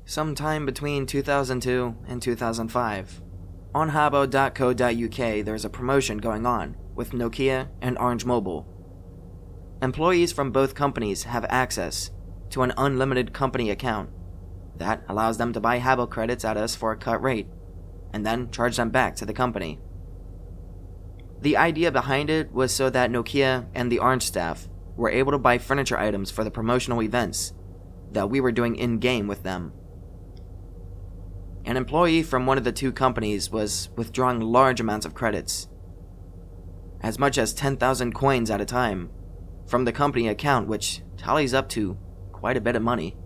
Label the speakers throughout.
Speaker 1: sometime between 2002 and 2005. On Habbo.co.uk, there's a promotion going on with Nokia and Orange Mobile. Employees from both companies have access to an unlimited company account that allows them to buy Habbo credits at us for a cut rate, and then charge them back to the company. The idea behind it was so that Nokia and the Orange staff were able to buy furniture items for the promotional events that we were doing in-game with them. An employee from one of the two companies was withdrawing large amounts of credits, as much as 10,000 coins at a time, from the company account, which tallies up to quite a bit of money.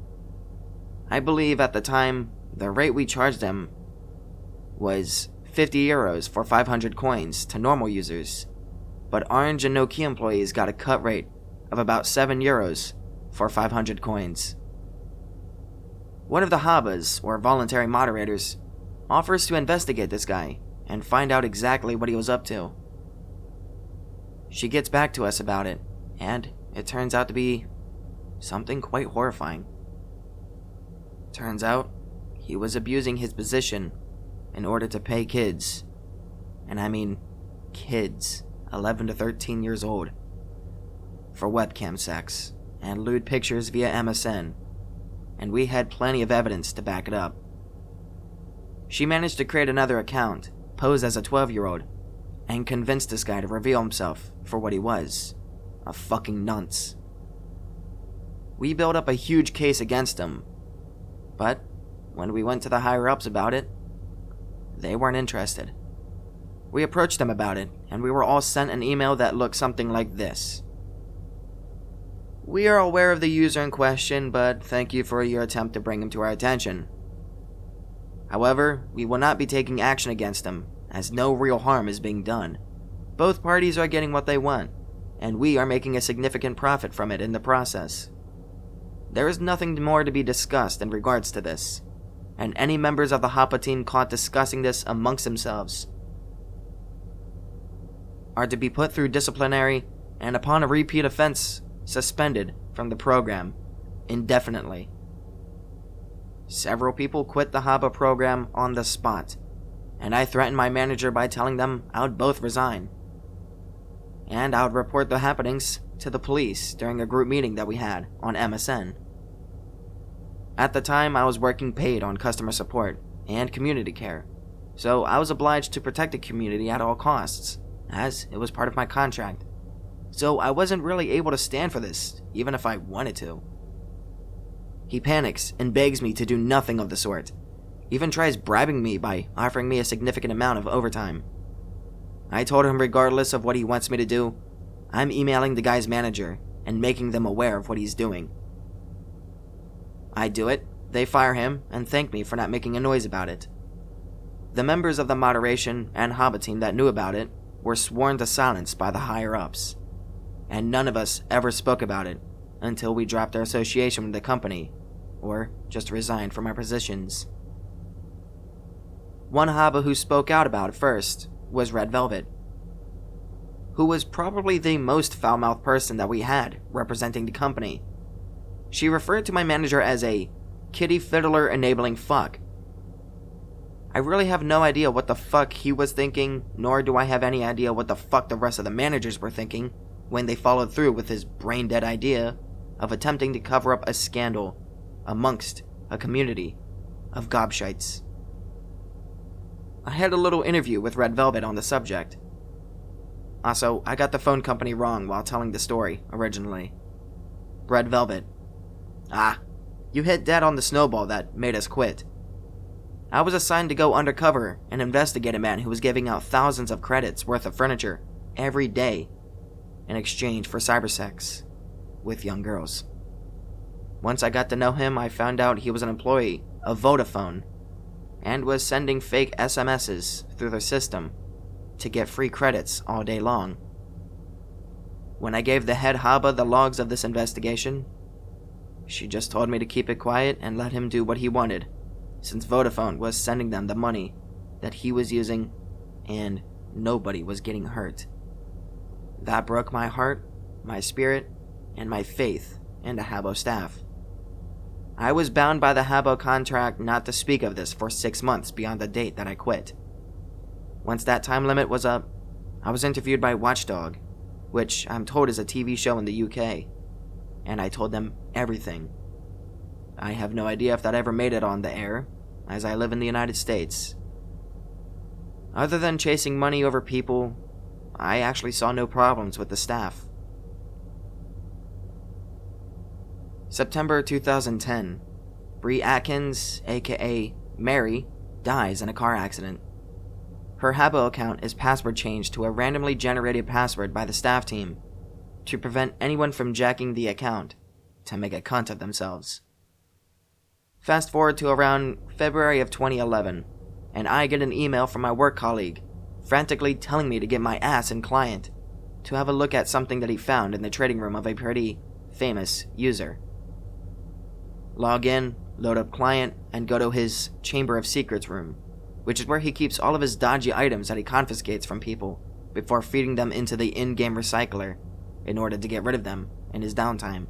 Speaker 1: I believe at the time, the rate we charged them was 50 euros for 500 coins to normal users, but Orange and Nokia employees got a cut rate of about 7 euros for 500 coins. One of the Habbos, or voluntary moderators, offers to investigate this guy and find out exactly what he was up to. She gets back to us about it, and it turns out to be something quite horrifying. Turns out, he was abusing his position in order to pay kids, and I mean kids, 11 to 13 years old, for webcam sex and lewd pictures via MSN, and we had plenty of evidence to back it up. She managed to create another account, pose as a 12-year-old, and convince this guy to reveal himself for what he was, a fucking nunce. We built up a huge case against him, but when we went to the higher-ups about it, they weren't interested. We approached them about it, and we were all sent an email that looked something like this. We are aware of the user in question, but thank you for your attempt to bring him to our attention. However, we will not be taking action against him, as no real harm is being done. Both parties are getting what they want, and we are making a significant profit from it in the process. There is nothing more to be discussed in regards to this, and any members of the Habbo team caught discussing this amongst themselves are to be put through disciplinary, and upon a repeat offense, suspended from the program indefinitely. Several people quit the Habbo program on the spot, and I threatened my manager by telling them I would both resign, and I would report the happenings to the police during a group meeting that we had on MSN. At the time, I was working paid on customer support and community care, so I was obliged to protect the community at all costs, as it was part of my contract. So I wasn't really able to stand for this, even if I wanted to. He panics and begs me to do nothing of the sort, even tries bribing me by offering me a significant amount of overtime. I told him regardless of what he wants me to do, I'm emailing the guy's manager and making them aware of what he's doing. I do it, they fire him, and thank me for not making a noise about it. The members of the moderation and Habbo team that knew about it were sworn to silence by the higher-ups, and none of us ever spoke about it until we dropped our association with the company, or just resigned from our positions. One Habbo who spoke out about it first was Red Velvet, who was probably the most foul-mouthed person that we had representing the company. She referred to my manager as a kitty fiddler enabling fuck. I really have no idea what the fuck he was thinking, nor do I have any idea what the fuck the rest of the managers were thinking when they followed through with his brain-dead idea of attempting to cover up a scandal amongst a community of gobshites. I had a little interview with Red Velvet on the subject. Also, I got the phone company wrong while telling the story originally. Red Velvet. You hit dead on the snowball that made us quit. I was assigned to go undercover and investigate a man who was giving out thousands of credits worth of furniture every day in exchange for cybersex with young girls. Once I got to know him, I found out he was an employee of Vodafone and was sending fake SMSs through their system to get free credits all day long. When I gave the head Habbo the logs of this investigation, she just told me to keep it quiet and let him do what he wanted, since Vodafone was sending them the money that he was using and nobody was getting hurt. That broke my heart, my spirit, and my faith in the Habbo staff. I was bound by the Habbo contract not to speak of this for 6 months beyond the date that I quit. Once that time limit was up, I was interviewed by Watchdog, which I'm told is a TV show in the UK, and I told them everything. I have no idea if that ever made it on the air, as I live in the United States. Other than chasing money over people, I actually saw no problems with the staff. September 2010, Bree Atkins, aka Mary, dies in a car accident. Her Habbo account is password changed to a randomly generated password by the staff team to prevent anyone from jacking the account to make a cunt of themselves. Fast forward to around February of 2011, and I get an email from my work colleague frantically telling me to get my ass in client to have a look at something that he found in the trading room of a pretty famous user. Log in, load up client, and go to his Chamber of Secrets room, which is where he keeps all of his dodgy items that he confiscates from people before feeding them into the in-game recycler in order to get rid of them in his downtime.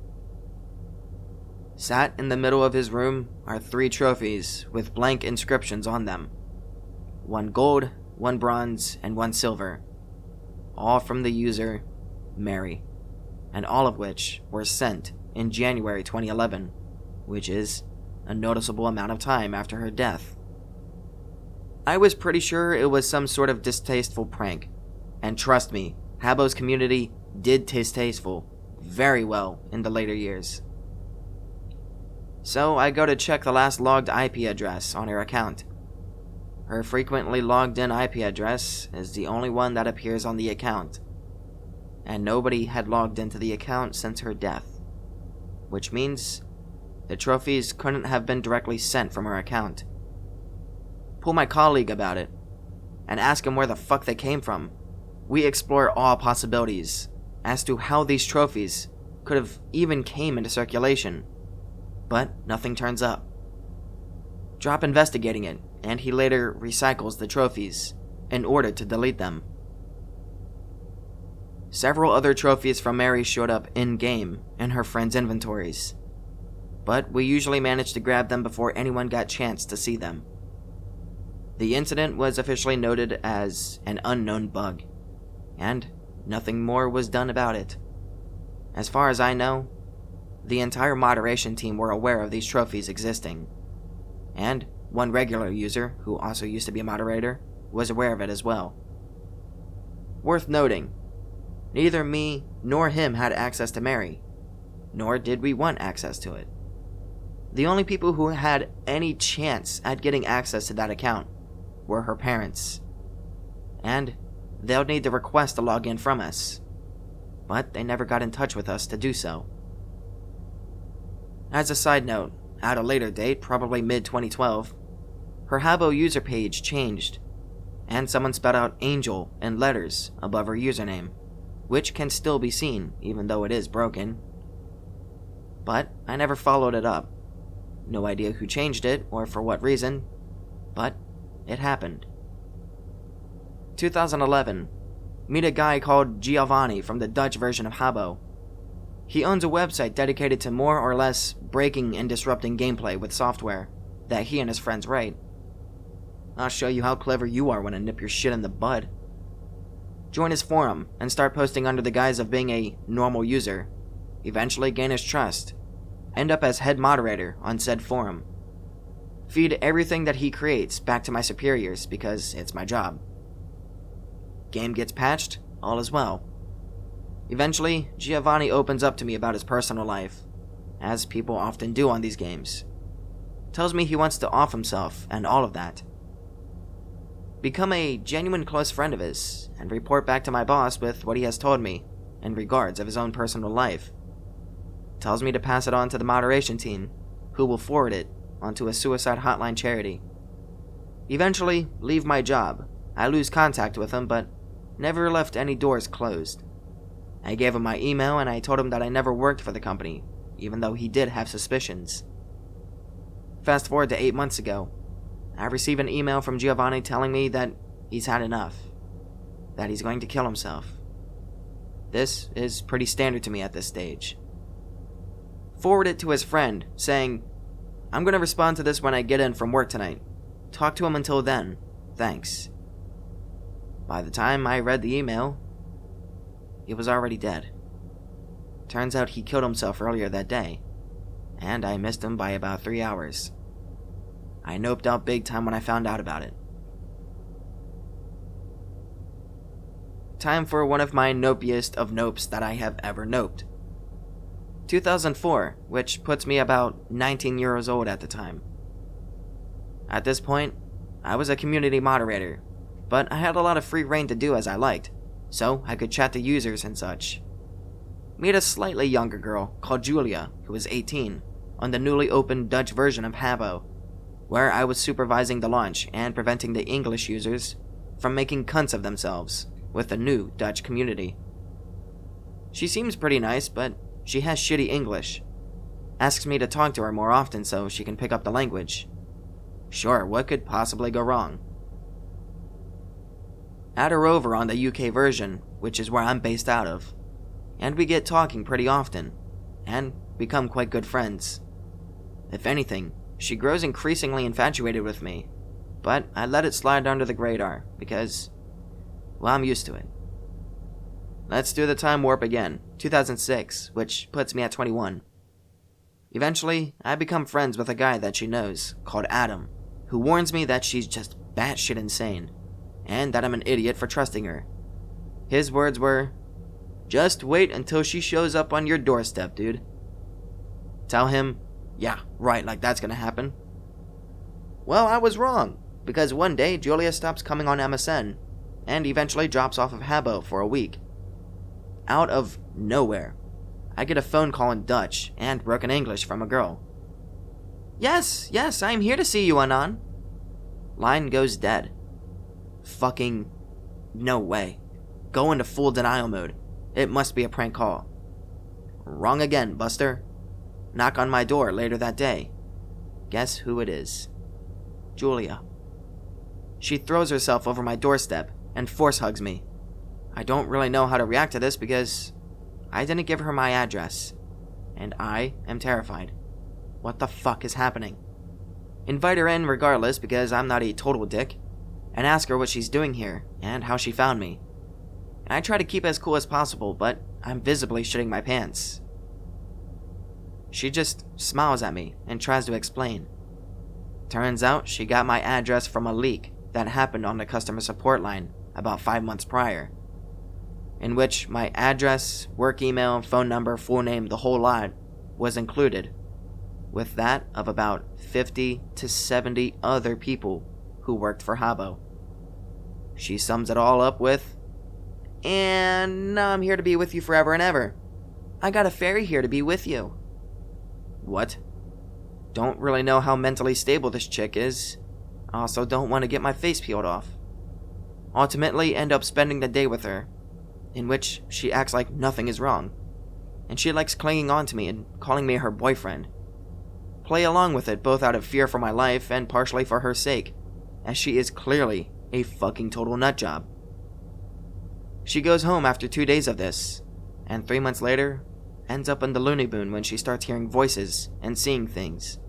Speaker 1: Sat in the middle of his room are 3 trophies with blank inscriptions on them. 1 gold, 1 bronze, and 1 silver. All from the user, Mary, and all of which were sent in January 2011, which is a noticeable amount of time after her death. I was pretty sure it was some sort of distasteful prank, and trust me, Habbo's community did distasteful very well in the later years. So I go to check the last logged IP address on her account. Her frequently logged in IP address is the only one that appears on the account, and nobody had logged into the account since her death, which means the trophies couldn't have been directly sent from her account. Pull my colleague about it, and ask him where the fuck they came from. We explore all possibilities as to how these trophies could have even came into circulation, but nothing turns up. Drop investigating it, and he later recycles the trophies in order to delete them. Several other trophies from Mary showed up in-game in her friends' inventories, but we usually managed to grab them before anyone got chance to see them. The incident was officially noted as an unknown bug, and nothing more was done about it. As far as I know, the entire moderation team were aware of these trophies existing, and one regular user, who also used to be a moderator, was aware of it as well. Worth noting, neither me nor him had access to Mary, nor did we want access to it. The only people who had any chance at getting access to that account were her parents, and they'll need to request a login from us, but they never got in touch with us to do so. As a side note, at a later date, probably mid-2012, her Habbo user page changed, and someone spelled out Angel in letters above her username, which can still be seen even though it is broken. But I never followed it up. No idea who changed it or for what reason, but it happened. 2011. Meet a guy called Giovanni from the Dutch version of Habbo. He owns a website dedicated to more or less breaking and disrupting gameplay with software that he and his friends write. I'll show you how clever you are when I nip your shit in the bud. Join his forum and start posting under the guise of being a normal user. Eventually gain his trust. End up as head moderator on said forum. Feed everything that he creates back to my superiors because it's my job. Game gets patched, all is well. Eventually, Giovanni opens up to me about his personal life, as people often do on these games. Tells me he wants to off himself and all of that. Become a genuine close friend of his, and report back to my boss with what he has told me in regards of his own personal life. Tells me to pass it on to the moderation team, who will forward it onto a suicide hotline charity. Eventually, leave my job. I lose contact with him, but never left any doors closed. I gave him my email and I told him that I never worked for the company, even though he did have suspicions. Fast forward to 8 months ago. I receive an email from Giovanni telling me that he's had enough, that he's going to kill himself. This is pretty standard to me at this stage. Forward it to his friend, saying, I'm gonna respond to this when I get in from work tonight. Talk to him until then. Thanks. By the time I read the email, he was already dead. Turns out he killed himself earlier that day, and I missed him by about 3 hours. I noped out big time when I found out about it. Time for one of my nopiest of nopes that I have ever noped. 2004, which puts me about 19 years old at the time. At this point, I was a community moderator, but I had a lot of free reign to do as I liked, so I could chat to users and such. Meet a slightly younger girl called Julia, who was 18, on the newly opened Dutch version of Habbo, where I was supervising the launch and preventing the English users from making cunts of themselves with the new Dutch community. She seems pretty nice, but she has shitty English. Asks me to talk to her more often so she can pick up the language. Sure, what could possibly go wrong? Add her over on the UK version, which is where I'm based out of, and we get talking pretty often, and become quite good friends. If anything, she grows increasingly infatuated with me, but I let it slide under the radar because, well, I'm used to it. Let's do the time warp again, 2006, which puts me at 21. Eventually, I become friends with a guy that she knows, called Adam, who warns me that she's just batshit insane, and that I'm an idiot for trusting her. His words were, "Just wait until she shows up on your doorstep, dude." Tell him, "Yeah, right, like that's gonna happen." Well, I was wrong, because one day Julia stops coming on MSN, and eventually drops off of Habbo for a week. Out of nowhere, I get a phone call in Dutch and broken English from a girl. Yes, I'm here to see you, Anon." Line goes dead. Fucking no way. Go into full denial mode. It must be a prank call. Wrong again, Buster. Knock on my door later that day. Guess who it is? Julia. She throws herself over my doorstep and force hugs me. I don't really know how to react to this because I didn't give her my address, and I am terrified. What the fuck is happening? Invite her in regardless because I'm not a total dick, and ask her what she's doing here and how she found me. And I try to keep as cool as possible, but I'm visibly shitting my pants. She just smiles at me and tries to explain. Turns out she got my address from a leak that happened on the customer support line about 5 months prior, in which my address, work email, phone number, full name, the whole lot was included, with that of about 50 to 70 other people who worked for Habbo. She sums it all up with, "And now I'm here to be with you forever and ever. I got a fairy here to be with you." What? Don't really know how mentally stable this chick is. Also don't want to get my face peeled off. Ultimately end up spending the day with her, in which she acts like nothing is wrong, and she likes clinging on to me and calling me her boyfriend. Play along with it both out of fear for my life and partially for her sake, as she is clearly a fucking total nutjob. She goes home after 2 days of this, and 3 months later, ends up in the loony bin when she starts hearing voices and seeing things.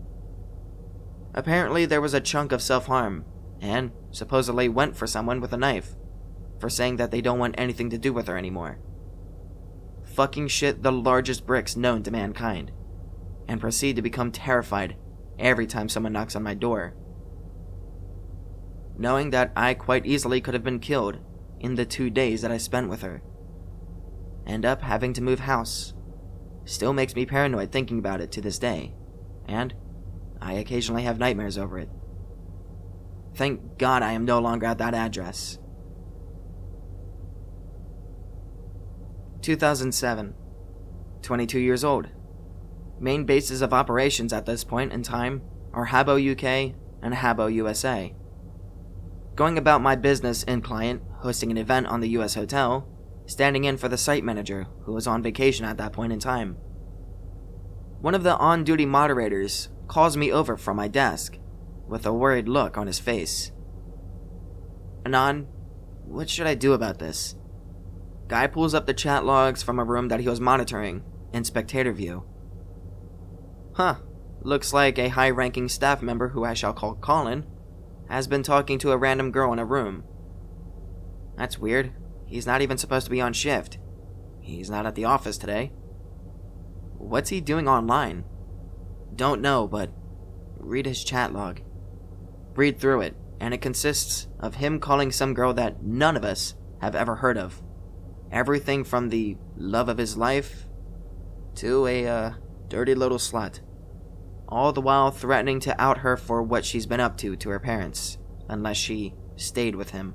Speaker 1: Apparently there was a chunk of self-harm, and supposedly went for someone with a knife, for saying that they don't want anything to do with her anymore. Fucking shit the largest bricks known to mankind, and proceed to become terrified every time someone knocks on my door. Knowing that I quite easily could have been killed in the 2 days that I spent with her. End up having to move house. Still makes me paranoid thinking about it to this day, and I occasionally have nightmares over it. Thank God I am no longer at that address. 2007. 22 years old. Main bases of operations at this point in time are Habbo UK and Habbo USA. Going about my business in client, hosting an event on the US hotel, standing in for the site manager who was on vacation at that point in time. One of the on-duty moderators calls me over from my desk with a worried look on his face. "Anon, what should I do about this?" Guy pulls up the chat logs from a room that he was monitoring in spectator view. "Huh, looks like a high-ranking staff member who I shall call Colin has been talking to a random girl in a room. That's weird. He's not even supposed to be on shift. He's not at the office today. What's he doing online? Don't know, but read his chat log. Read through it, and it consists of him calling some girl that none of us have ever heard of. Everything from the love of his life to a dirty little slut. All the while threatening to out her for what she's been up to her parents, unless she stayed with him.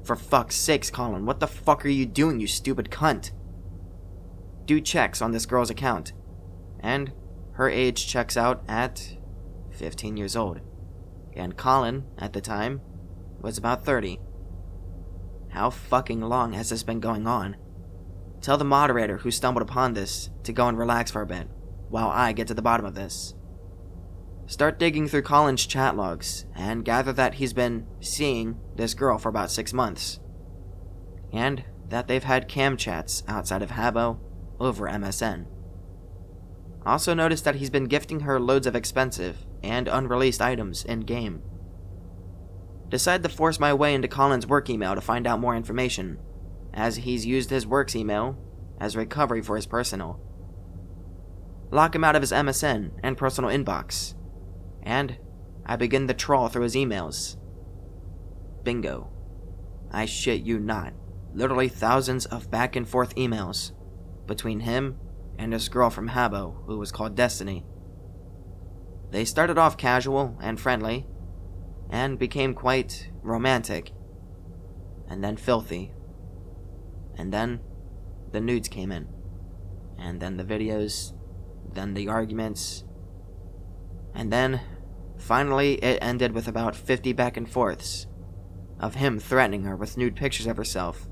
Speaker 1: For fuck's sakes, Colin, what the fuck are you doing, you stupid cunt? Do checks on this girl's account, and her age checks out at 15 years old, and Colin, at the time, was about 30. How fucking long has this been going on? Tell the moderator who stumbled upon this to go and relax for a bit, while I get to the bottom of this. Start digging through Colin's chat logs, and gather that he's been seeing this girl for about 6 months, and that they've had cam chats outside of Habbo over MSN. Also notice that he's been gifting her loads of expensive and unreleased items in-game. Decide to force my way into Colin's work email to find out more information, as he's used his work's email as recovery for his personal. Lock him out of his MSN and personal inbox, and I begin to trawl through his emails. Bingo. I shit you not. Literally thousands of back and forth emails between him and this girl from Habbo who was called Destiny. They started off casual and friendly, and became quite romantic, and then filthy. And then the nudes came in, and then the videos, then the arguments, and then finally it ended with about 50 back and forths of him threatening her with nude pictures of herself,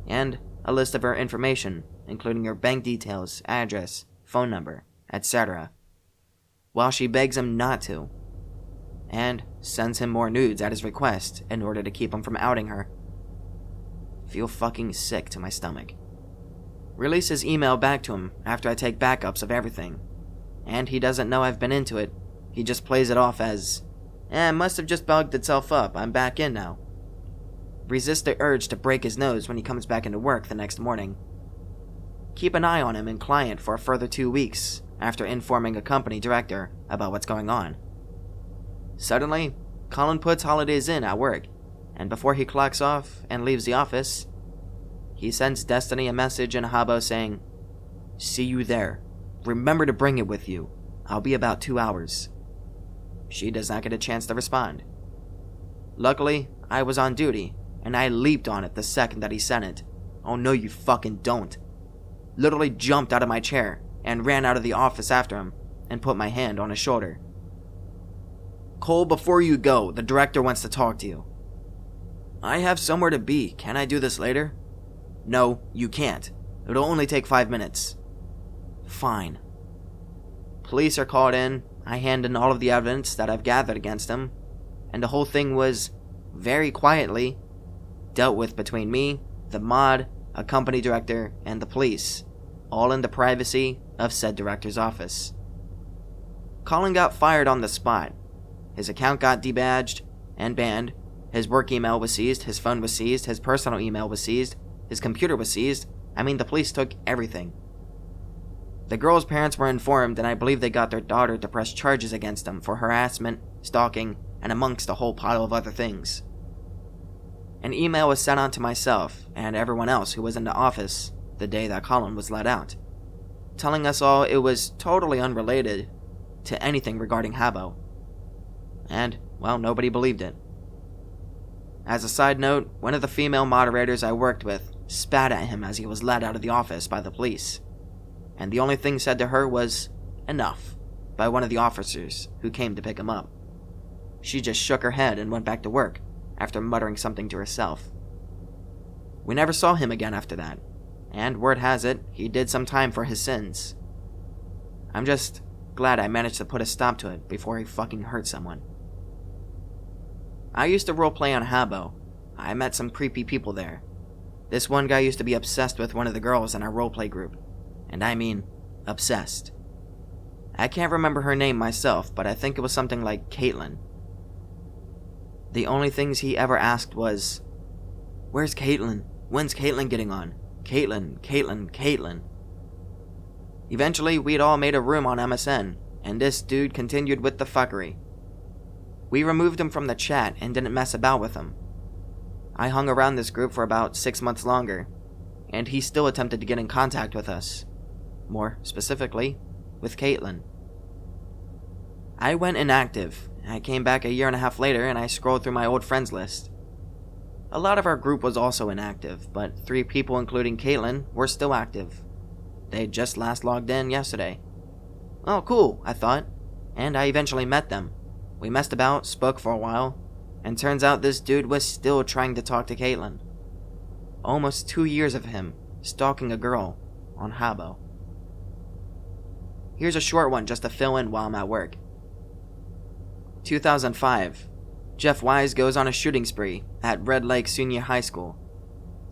Speaker 1: and a list of her information, including her bank details, address, phone number, etc., while she begs him not to, and sends him more nudes at his request in order to keep him from outing her. Feel fucking sick to my stomach. Release his email back to him after I take backups of everything, and he doesn't know I've been into it. He just plays it off as, must have just bugged itself up, I'm back in now. Resist the urge to break his nose when he comes back into work the next morning. Keep an eye on him in client for a further 2 weeks after informing a company director about what's going on. Suddenly, Colin puts holidays in at work, and before he clocks off and leaves the office, he sends Destiny a message in Habbo saying, "See you there. Remember to bring it with you. I'll be about 2 hours." She does not get a chance to respond. Luckily, I was on duty, and I leaped on it the second that he sent it. Oh no, you fucking don't. Literally jumped out of my chair and ran out of the office after him and put my hand on his shoulder. "Cole, before you go, the director wants to talk to you." "I have somewhere to be. Can I do this later?" "No, you can't. It'll only take 5 minutes." "Fine." Police are called in. I hand in all of the evidence that I've gathered against him, and the whole thing was, very quietly, dealt with between me, the mod, a company director, and the police, all in the privacy of said director's office. Colin got fired on the spot. His account got debadged and banned. His work email was seized, his phone was seized, his personal email was seized, his computer was seized. The police took everything. The girl's parents were informed, and I believe they got their daughter to press charges against him for harassment, stalking, and amongst a whole pile of other things. An email was sent on to myself and everyone else who was in the office the day that Colin was let out, telling us all it was totally unrelated to anything regarding Habbo. And, well, nobody believed it. As a side note, one of the female moderators I worked with spat at him as he was led out of the office by the police, and the only thing said to her was, "Enough," by one of the officers who came to pick him up. She just shook her head and went back to work, after muttering something to herself. We never saw him again after that, and word has it, he did some time for his sins. I'm just glad I managed to put a stop to it before he fucking hurt someone. I used to roleplay on Habbo. I met some creepy people there. This one guy used to be obsessed with one of the girls in our roleplay group, and I mean, obsessed. I can't remember her name myself, but I think it was something like Caitlin. The only things he ever asked was, "Where's Caitlin? When's Caitlin getting on? Caitlin, Caitlin, Caitlin." Eventually, we'd all made a room on MSN, and this dude continued with the fuckery. We removed him from the chat and didn't mess about with him. I hung around this group for about 6 months longer, and he still attempted to get in contact with us. More specifically, with Caitlin. I went inactive. I came back a year and a half later and I scrolled through my old friends list. A lot of our group was also inactive, but 3 people including Caitlin were still active. They just last logged in yesterday. Oh, cool, I thought, and I eventually met them. We messed about, spoke for a while, and turns out this dude was still trying to talk to Caitlin. Almost 2 years of him stalking a girl on Habbo. Here's a short one just to fill in while I'm at work. 2005. Jeff Wise goes on a shooting spree at Red Lake Senior High School.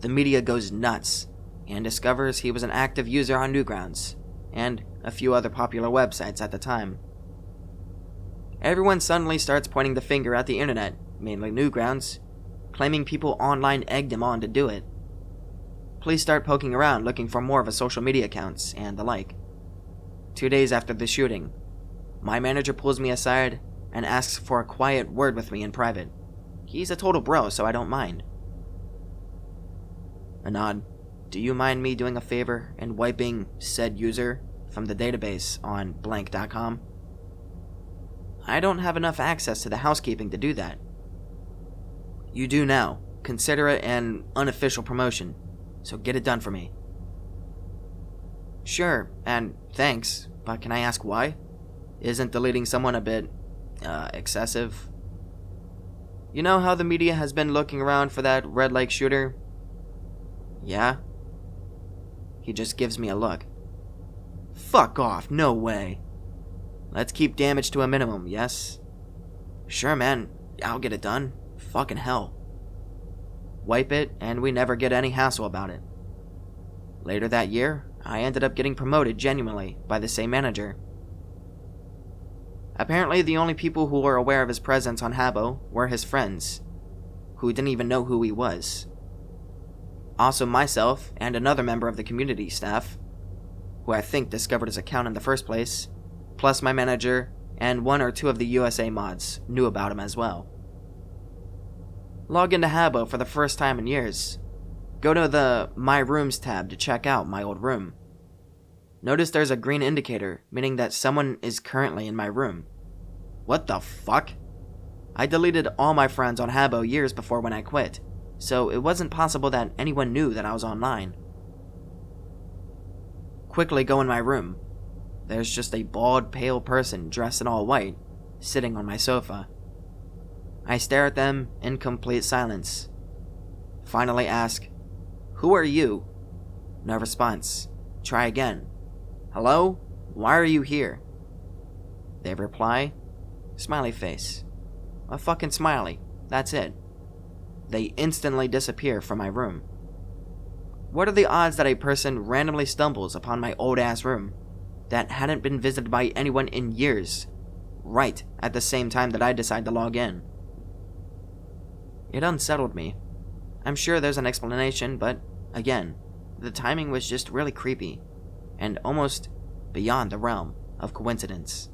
Speaker 1: The media goes nuts and discovers he was an active user on Newgrounds and a few other popular websites at the time. Everyone suddenly starts pointing the finger at the internet, mainly Newgrounds, claiming people online egged him on to do it. Police start poking around looking for more of his social media accounts and the like. 2 days after the shooting, my manager pulls me aside and asks for a quiet word with me in private. He's a total bro, so I don't mind. "Anand, do you mind me doing a favor and wiping said user from the database on blank.com? I don't have enough access to the housekeeping to do that." "You do now. Consider it an unofficial promotion, so get it done for me." "Sure, and thanks, but can I ask why? Isn't deleting someone a bit, excessive?" "You know how the media has been looking around for that Red Lake shooter?" "Yeah." He just gives me a look. "Fuck off, no way. Let's keep damage to a minimum, yes?" "Sure, man, I'll get it done. Fucking hell." Wipe it, and we never get any hassle about it. Later that year, I ended up getting promoted genuinely by the same manager. Apparently, the only people who were aware of his presence on Habbo were his friends, who didn't even know who he was. Also myself and another member of the community staff, who I think discovered his account in the first place, plus my manager and 1 or 2 of the USA mods knew about him as well. Log into Habbo for the first time in years. Go to the My Rooms tab to check out my old room. Notice there's a green indicator, meaning that someone is currently in my room. What the fuck? I deleted all my friends on Habbo years before when I quit, so it wasn't possible that anyone knew that I was online. Quickly go in my room. There's just a bald, pale person dressed in all white, sitting on my sofa. I stare at them in complete silence. Finally ask, "Who are you?" No response. Try again. "Hello? Why are you here?" They reply, smiley face. A fucking smiley. That's it. They instantly disappear from my room. What are the odds that a person randomly stumbles upon my old-ass room that hadn't been visited by anyone in years, right at the same time that I decide to log in? It unsettled me. I'm sure there's an explanation, but again, the timing was just really creepy and almost beyond the realm of coincidence.